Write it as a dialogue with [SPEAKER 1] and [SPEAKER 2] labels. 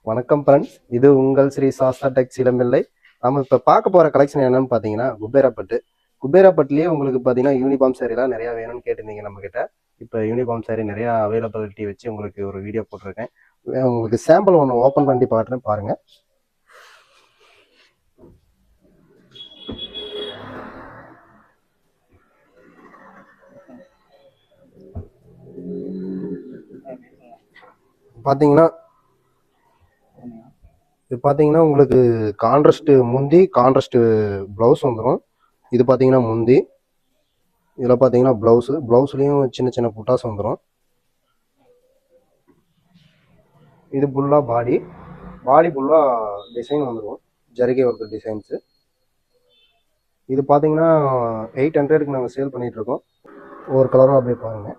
[SPEAKER 1] வணக்கம் ஃப்ரெண்ட்ஸ், இது உங்கள் ஸ்ரீ சாஸ்தா டெக்ஸ் இளம்பிள்ளை. நம்ம இப்போ பார்க்க போகிற கலெக்ஷன் என்னன்னு பார்த்தீங்கன்னா குபேரப்பட்டு. குபேரப்பட்டுலேயே உங்களுக்கு பார்த்தீங்கன்னா யூனிஃபார்ம் சாரீலாம் நிறையா வேணும்னு கேட்டிருந்தீங்க நம்மக்கிட்ட. இப்போ யூனிஃபார்ம் சாரீ நிறையா அவைலபிலிட்டி வச்சு உங்களுக்கு ஒரு வீடியோ போட்டிருக்கேன். உங்களுக்கு சாம்பிள் ஒன்று ஓப்பன் பண்ணி பாட்டுன்னு பாருங்கள். பார்த்தீங்கன்னா இது பார்த்தீங்கன்னா உங்களுக்கு கான்ட்ராஸ்ட் முந்தி, கான்ட்ராஸ்ட் ப்ளவுஸ் வந்துடும். இது பார்த்தீங்கன்னா முந்தி, இதில் பார்த்தீங்கன்னா ப்ளவுஸ்லேயும் சின்ன சின்ன புட்டாஸ் வந்துடும். இது ஃபுல்லாக பாடி ஃபுல்லாக டிசைன் வந்துடும், ஜரிகை ஒர்க் டிசைன்ஸு. இது பார்த்தீங்கன்னா 800க்கு நாங்கள் சேல் பண்ணிகிட்ருக்கோம். ஒவ்வொரு கலரும் அப்படியே பாருங்கள்.